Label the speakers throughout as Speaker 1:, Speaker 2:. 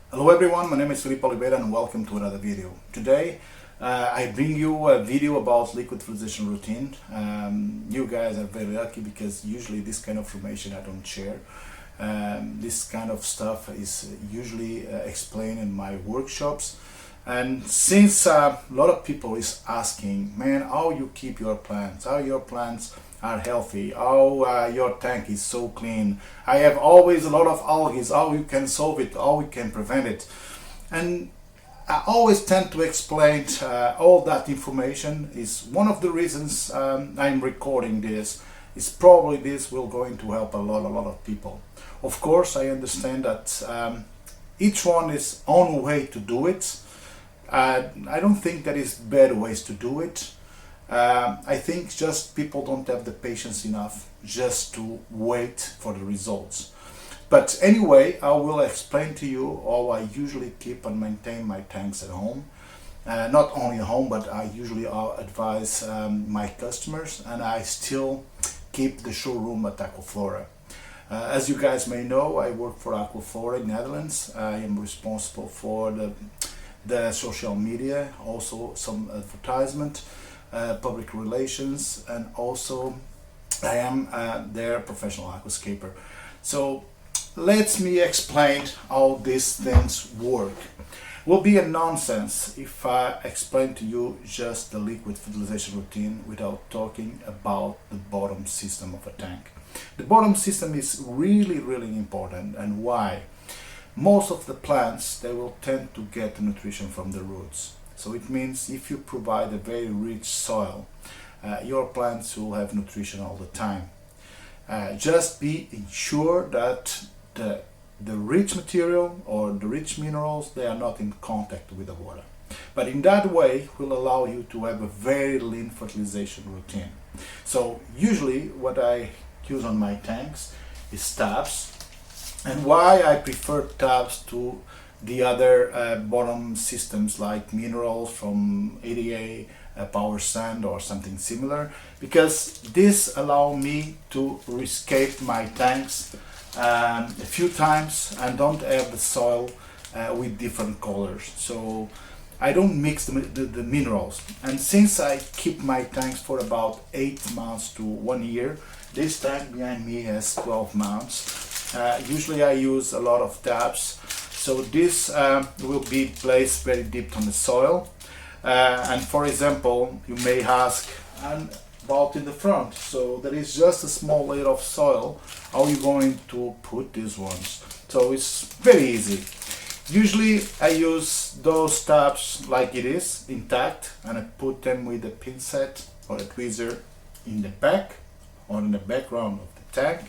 Speaker 1: Hello everyone, my name is Filipe Oliveira and welcome to another video. Today I bring you a video about liquid fertilization routine. You guys are very lucky because usually this kind of information I don't share. This kind of stuff is usually explained in my workshops. And since a lot of people is asking, man, how you keep your plants, how your plants are healthy, how your tank is so clean, I have always a lot of algae, how you can solve it, how we can prevent it. And I always tend to explain all that information. Is one of the reasons I'm recording this. Is probably this will going to help a lot of people. Of course, I understand that each one is own way to do it. I don't think there is bad ways to do it. I think just people don't have the patience enough just to wait for the results. But anyway, I will explain to you how I usually keep and maintain my tanks at home. Not only at home, but I usually advise my customers, and I still keep the showroom at Aquaflora. As you guys may know, I work for Aquaflora in Netherlands. I am responsible for the social media, also some advertisement, public relations, and also I am their professional aquascaper. So let me explain how these things work. It will be a nonsense if I explain to you just the liquid fertilization routine without talking about the bottom system of a tank. The bottom system is really important. And why? Most of the plants, they will tend to get the nutrition from the roots. So it means if you provide a very rich soil, your plants will have nutrition all the time. Just be sure that the rich material or the rich minerals, they are not in contact with the water. But in that way will allow you to have a very lean fertilization routine. So usually what I use on my tanks is tabs. And why I prefer tabs to the other bottom systems like minerals from ILA, power sand or something similar, because this allow me to rescape my tanks a few times and don't have the soil with different colors. So I don't mix the minerals. And since I keep my tanks for about 8 months to 1 year, this tank behind me has 12 months. Usually I use a lot of tabs, so this will be placed very deep on the soil. And for example, you may ask, and about in the front, so there is just a small layer of soil, how are you going to put these ones? So it's very easy. Usually I use those tabs like it is, intact, and I put them with a pincet or a tweezer in the back or in the background of the tank.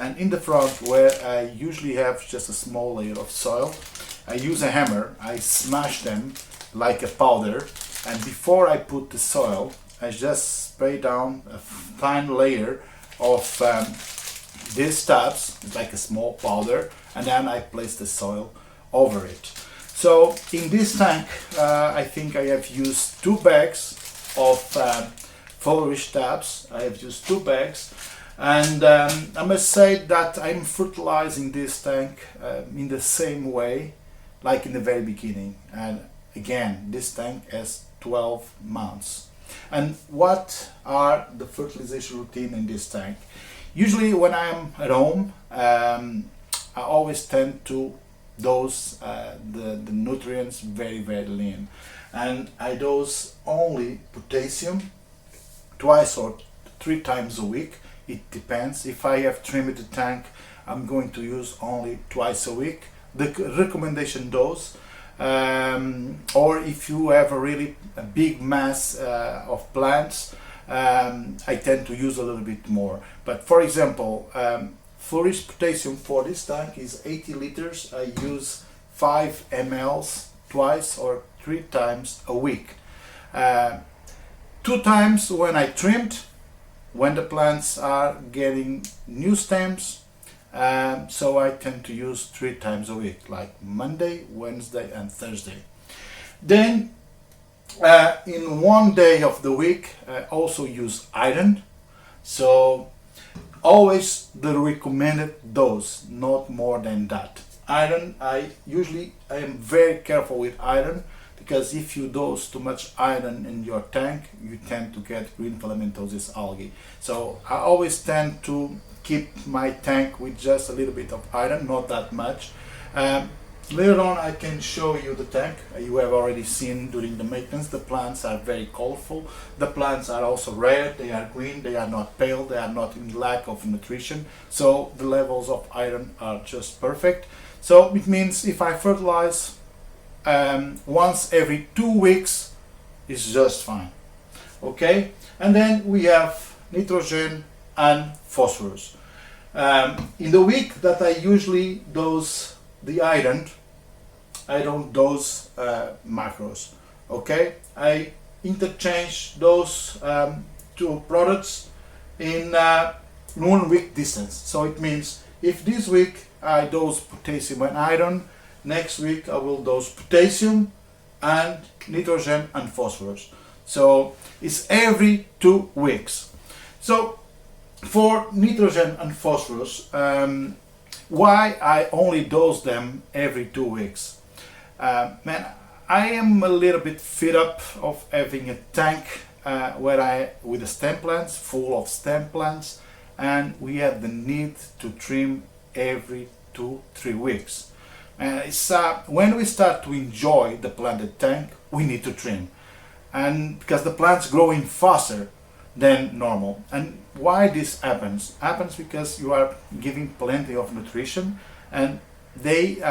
Speaker 1: And in the front, where I usually have just a small layer of soil, I use a hammer, I smash them like a powder, and before I put the soil, I just spray down a fine layer of these tabs, like a small powder, and then I place the soil over it. So in this tank, I think I have used 2 bags of Flourish tabs. I have used 2 bags. And I must say that I'm fertilizing this tank in the same way like in the very beginning. And again, this tank has 12 months. And what are the fertilization routine in this tank? Usually when I'm at home, I always tend to dose the nutrients very lean. And I dose only potassium 2 or 3 times a week. It depends. If I have trimmed the tank, I'm going to use only 2 a week, the recommendation dose. Or if you have a big mass of plants, I tend to use a little bit more. But for example, Flourish potassium for this tank is 80 liters. I use 5 ml 2 or 3 times a week. 2 times when I trimmed, when the plants are getting new stems, so I tend to use 3 times a week, like Monday, Wednesday and Thursday. Then in 1 day of the week I also use iron, so always the recommended dose, not more than that. iron, I am very careful with iron, because if you dose too much iron in your tank, you tend to get green filamentous algae. So I always tend to keep my tank with just a little bit of iron, not that much. Later on I can show you the tank. You have already seen during the maintenance, the plants are very colorful. The plants are also red, they are green, they are not pale, they are not in lack of nutrition. So the levels of iron are just perfect. So it means if I fertilize once every 2 weeks is just fine. Okay, and then we have nitrogen and phosphorus. In the week that I usually dose the iron, I don't dose macros. Okay, I interchange those two products in 1 week distance. So it means if this week I dose potassium and iron, next week I will dose potassium and nitrogen and phosphorus. So it's every 2 weeks. So for nitrogen and phosphorus, why I only dose them every 2 weeks? Man, I am a little bit fed up of having a tank with the stem plants, full of stem plants, and we have the need to trim every 2-3 weeks. When we start to enjoy the planted tank, we need to trim, and because the plant's growing faster than normal. And why this happens? Happens because you are giving plenty of nutrition, and they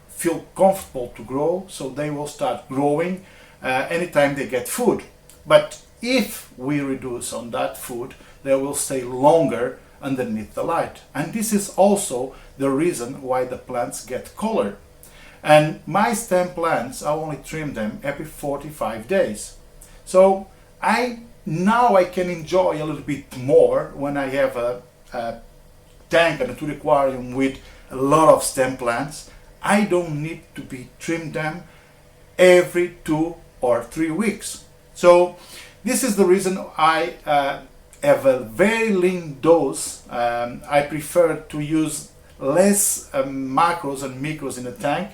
Speaker 1: feel comfortable to grow, so they will start growing anytime they get food. But if we reduce on that food, they will stay longer underneath the light, and this is also the reason why the plants get colored. And my stem plants, I only trim them every 45 days. So now I can enjoy a little bit more when I have a tank and a two aquarium with a lot of stem plants. I don't need to be trimmed them every 2 or 3 weeks. So this is the reason I have a very lean dose. I prefer to use less macros and micros in the tank,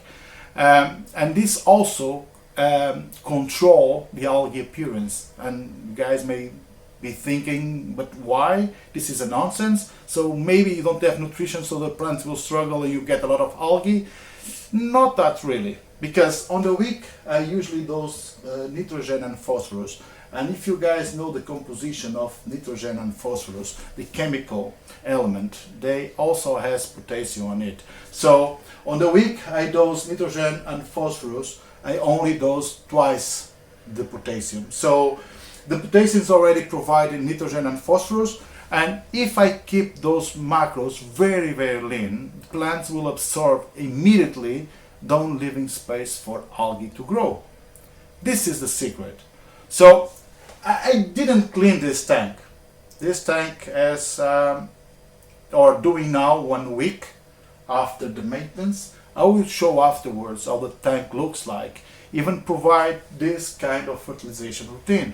Speaker 1: and this also control the algae appearance. And you guys may be thinking, but why? This is a nonsense. So maybe you don't have nutrition, so the plants will struggle and you get a lot of algae. Not that really, because on the week I usually dose nitrogen and phosphorus. And if you guys know the composition of nitrogen and phosphorus, the chemical element, they also has potassium on it. So on the week I dose nitrogen and phosphorus, I only dose twice the potassium. So the potassium is already provided nitrogen and phosphorus, and if I keep those macros very, very lean, plants will absorb immediately, don't leaving space for algae to grow. This is the secret. So I didn't clean this tank. This tank has, or doing now 1 week after the maintenance. I will show afterwards how the tank looks like, even provide this kind of fertilization routine.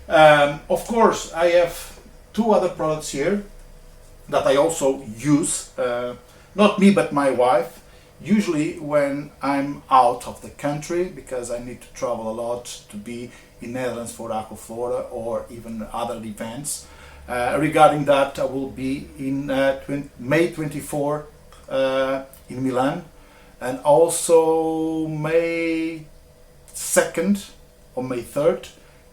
Speaker 1: Of course, I have 2 other products here that I also use, not me but my wife, usually when I'm out of the country, because I need to travel a lot to be in Netherlands for Aquaflora or even other events. Regarding that, I will be in May 24 in Milan, and also May 2nd or May 3rd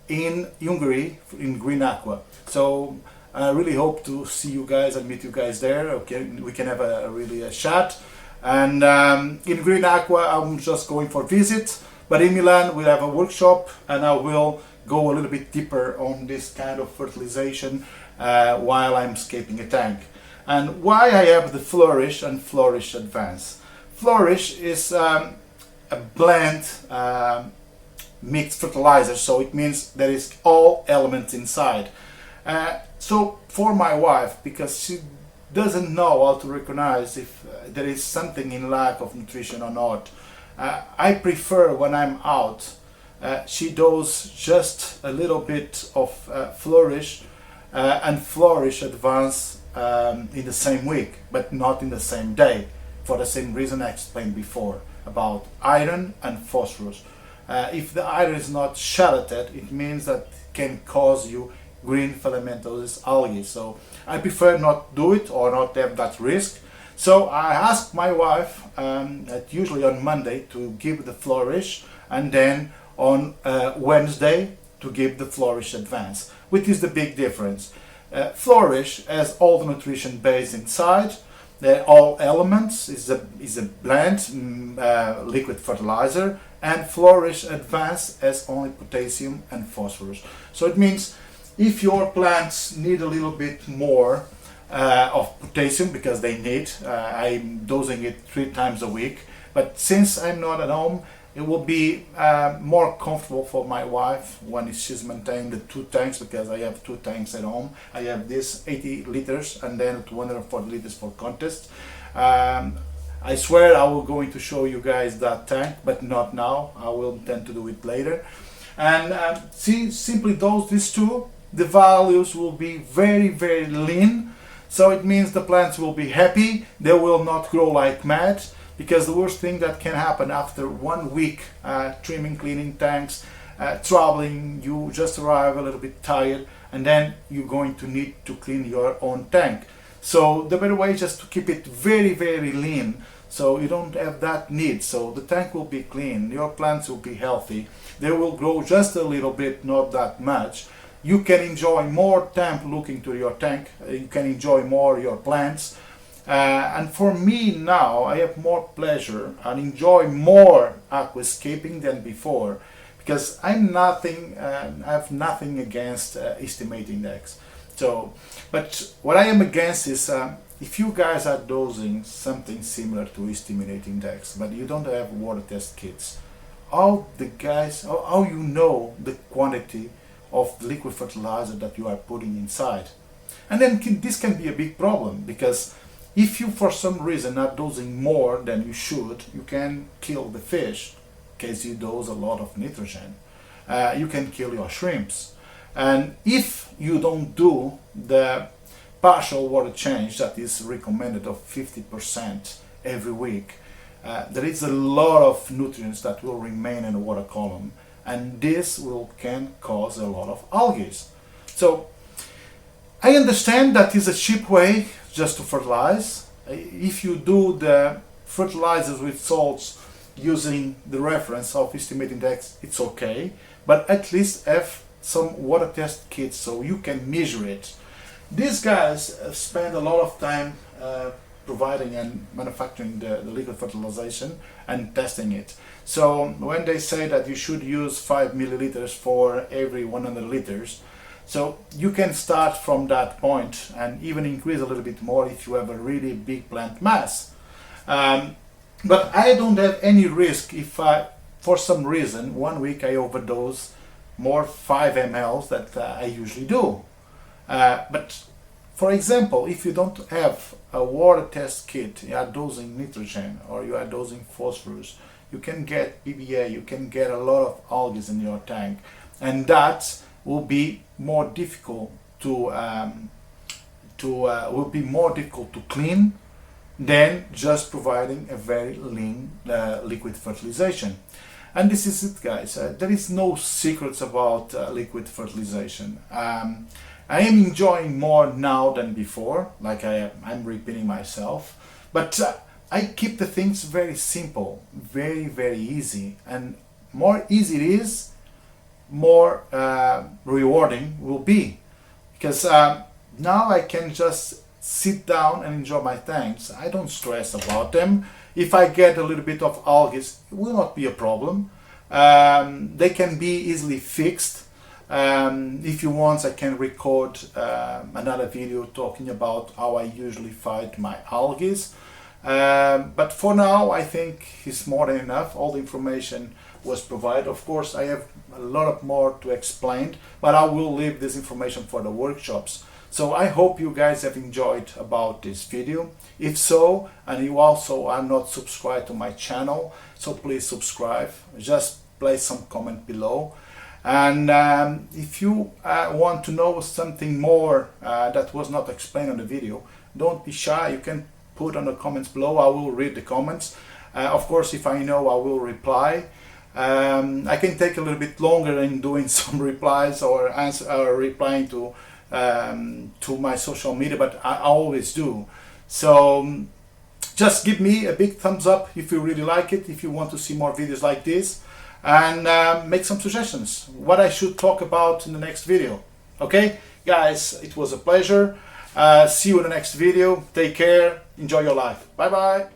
Speaker 1: in Hungary in Green Aqua. So I really hope to see you guys and meet you guys there. Okay, we can have a chat. And in Green Aqua I'm just going for visit, but in Milan we'll have a workshop, and I will go a little bit deeper on this kind of fertilization while I'm scaping a tank. And why I have the Flourish and Flourish Advanced. Flourish is a blend mixed fertilizer, so it means there is all elements inside. So for my wife, because she doesn't know how to recognize if there is something in lack of nutrition or not, I prefer when I'm out, she does just a little bit of Flourish and Flourish Advanced in the same week, but not in the same day. for the same reason I explained before about iron and phosphorus. If the iron is not chelated, it means that it can cause you green filamentous algae. So I prefer not do it or not have that risk. So I asked my wife, usually on Monday, to give the Flourish, and then on Wednesday to give the Flourish Advanced. Which is the big difference? Flourish has all the nutrition base inside. All elements is a blend liquid fertilizer, and Flourish Advanced has only potassium and phosphorus. So it means if your plants need a little bit more of potassium, because they need, I'm dosing it 3 times a week, but since I'm not at home, it will be more comfortable for my wife when she's maintaining the 2 tanks, because I have 2 tanks at home. I have this 80 liters and then 240 liters for contest. I swear I will going to show you guys that tank, but not now. I will intend to do it later. And see, simply these 2, the values will be very, very lean. So it means the plants will be happy. They will not grow like mad. Because the worst thing that can happen after 1 week trimming, cleaning tanks, traveling, you just arrive a little bit tired, and then you're going to need to clean your own tank. So the better way is just to keep it very, very lean, so you don't have that need. So the tank will be clean, your plants will be healthy, they will grow just a little bit, not that much. You can enjoy more time looking to your tank, you can enjoy more your plants. And for me now, I have more pleasure and enjoy more aquascaping than before, because I have nothing against estimate index. So, but what I am against is if you guys are dosing something similar to estimate index, but you don't have water test kits, how you know the quantity of liquid fertilizer that you are putting inside? And then this can be a big problem, because if you for some reason are dosing more than you should, you can kill the fish, in case you dose a lot of nitrogen. You can kill your shrimps. And if you don't do the partial water change that is recommended of 50% every week, there is a lot of nutrients that will remain in the water column, and this can cause a lot of algae. So I understand that is a cheap way just to fertilize. If you do the fertilizers with salts using the reference of estimate index, it's okay, but at least have some water test kits so you can measure it. These guys spend a lot of time providing and manufacturing the liquid fertilization and testing it. So when they say that you should use 5 milliliters for every 100 liters, so you can start from that point and even increase a little bit more if you have a really big plant mass. But I don't have any risk if for some reason 1 week I overdose more 5 ml that I usually do. But for example, if you don't have a water test kit, you are dosing nitrogen or you are dosing phosphorus, you can get PBA, you can get a lot of algae in your tank, and that will be more difficult to clean than just providing a very lean liquid fertilization. And this is it, guys. There is no secrets about liquid fertilization. I am enjoying more now than before, like I'm repeating myself, but I keep the things very simple, very, very easy, and more easy it is, more rewarding will be, because now I can just sit down and enjoy my tanks. I don't stress about them. If I get a little bit of algae, it will not be a problem. They can be easily fixed. If you want, I can record another video talking about how I usually fight my algae. But for now, I think it's more than enough. All the information was provided. Of course, I have a lot more to explain, but I will leave this information for the workshops. So I hope you guys have enjoyed about this video. If so, and you also are not subscribed to my channel, so please subscribe. Just place some comment below. And if you want to know something more that was not explained on the video, don't be shy. You can put on the comments below. I will read the comments. Of course, if I know, I will reply. I can take a little bit longer in doing some replies or replying to my social media, but I always do. So just give me a big thumbs up if you really like it, if you want to see more videos like this, and make some suggestions what I should talk about in the next video. Okay, guys, it was a pleasure. See you in the next video. Take care. Enjoy your life. Bye bye.